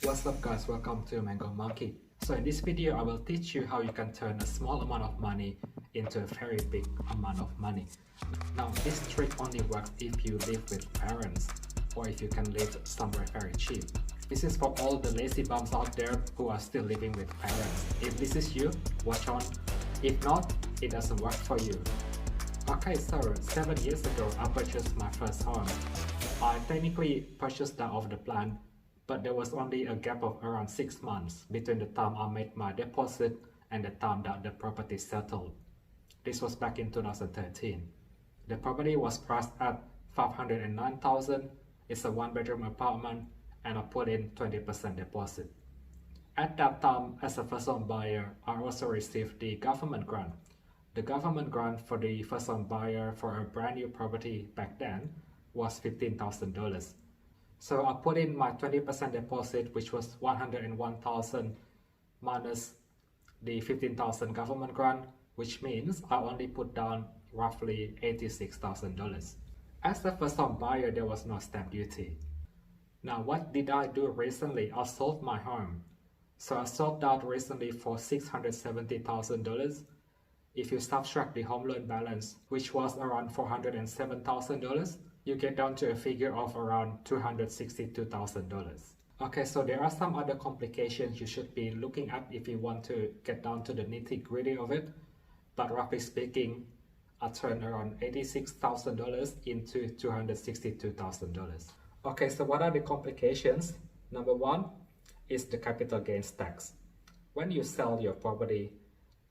What's up guys, welcome to Mango Monkey. So in this video I will teach you how you can turn a small amount of money into a very big amount of money. Now this trick only works if you live with parents or if you can live somewhere very cheap. This is for all the lazy bums out there who are still living with parents. If this is you, watch on. If not, it doesn't work for you. Okay, so 7 years ago I purchased my first home. I technically purchased that off the plan, but there was only a gap of around 6 months between the time I made my deposit and the time that the property settled. This was back in 2013. The property was priced at $509,000. It's a 1-bedroom apartment and I put in 20% deposit. At that time, as a first-home buyer, I also received the government grant. The government grant for the first-home buyer for a brand new property back then was $15,000. So I put in my 20% deposit, which was $101,000 minus the $15,000 government grant, which means I only put down roughly $86,000. As a first-home buyer, there was no stamp duty. Now, what did I do recently? I sold my home. So I sold that recently for $670,000. If you subtract the home loan balance, which was around $407,000, you get down to a figure of around $262,000. Okay, so there are some other complications you should be looking at if you want to get down to the nitty-gritty of it. But roughly speaking, I turned around $86,000 into $262,000. Okay, so what are the complications? Number one is the capital gains tax. When you sell your property,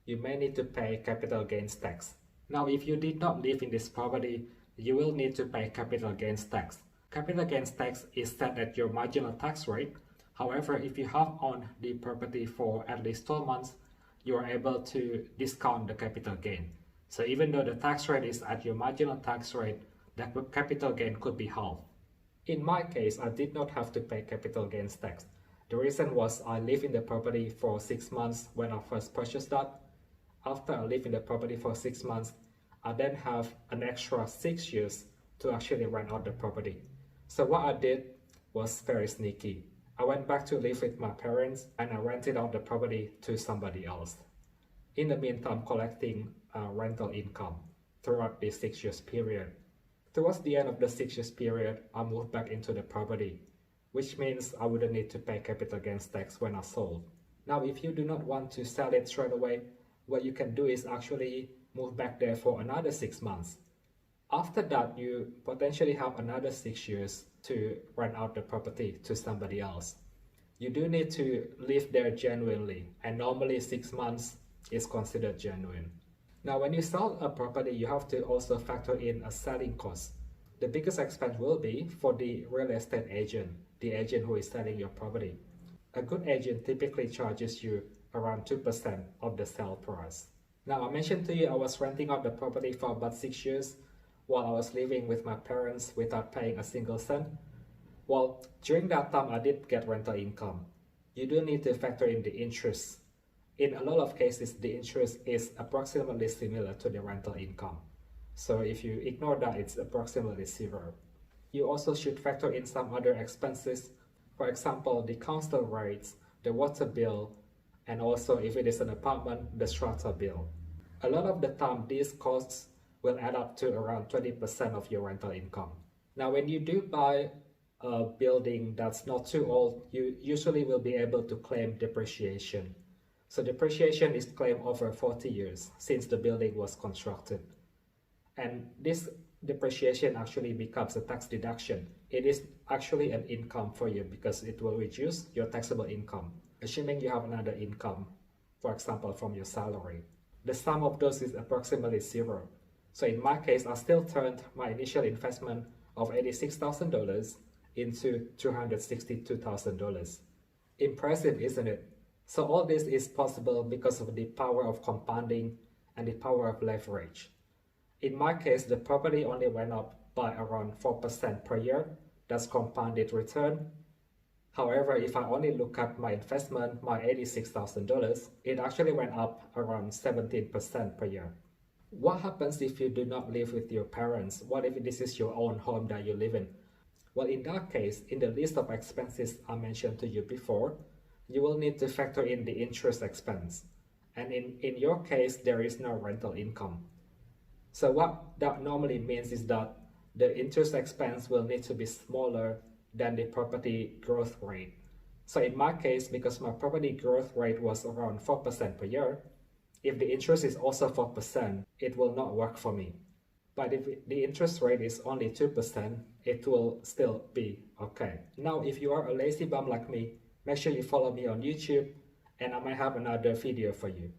you may need to pay capital gains tax. Now, if you did not live in this property, you will need to pay capital gains tax. Capital gains tax is set at your marginal tax rate. However, if you have owned the property for at least 12 months, you are able to discount the capital gain. So even though the tax rate is at your marginal tax rate, the capital gain could be halved. In my case, I did not have to pay capital gains tax. The reason was I lived in the property for 6 months when I first purchased that. After I live in the property for 6 months, I then have an extra 6 years to actually rent out the property. So what I did was very sneaky. I went back to live with my parents and I rented out the property to somebody else. In the meantime, collecting rental income throughout the 6 years period. Towards the end of the 6 years period, I moved back into the property, which means I wouldn't need to pay capital gains tax when I sold. Now, if you do not want to sell it straight away, what you can do is actually move back there for another 6 months. After that, you potentially have another 6 years to rent out the property to somebody else. You do need to live there genuinely, and normally 6 months is considered genuine. Now, when you sell a property, you have to also factor in a selling cost. The biggest expense will be for the real estate agent, the agent who is selling your property. A good agent typically charges you around 2% of the sale price. Now, I mentioned to you I was renting out the property for about 6 years while I was living with my parents without paying a single cent. Well, during that time, I did get rental income. You do need to factor in the interest. In a lot of cases, the interest is approximately similar to the rental income. So if you ignore that, it's approximately zero. You also should factor in some other expenses. For example, the council rates, the water bill, and also if it is an apartment, the strata bill. A lot of the time, these costs will add up to around 20% of your rental income. Now, when you do buy a building that's not too old, you usually will be able to claim depreciation. So depreciation is claimed over 40 years since the building was constructed. And this depreciation actually becomes a tax deduction. It is actually an income for you because it will reduce your taxable income, assuming you have another income, for example, from your salary. The sum of those is approximately zero. So in my case, I still turned my initial investment of $86,000 into $262,000. Impressive, isn't it? So all this is possible because of the power of compounding and the power of leverage. In my case, the property only went up by around 4% per year. That's compounded return. However, if I only look at my investment, my $86,000, it actually went up around 17% per year. What happens if you do not live with your parents? What if this is your own home that you live in? Well, in that case, in the list of expenses I mentioned to you before, you will need to factor in the interest expense. And in your case, there is no rental income. So what that normally means is that the interest expense will need to be smaller than the property growth rate. So in my case, because my property growth rate was around 4% per year, if the interest is also 4%, it will not work for me. But if the interest rate is only 2%, it will still be okay. Now, if you are a lazy bum like me, make sure you follow me on YouTube and I might have another video for you.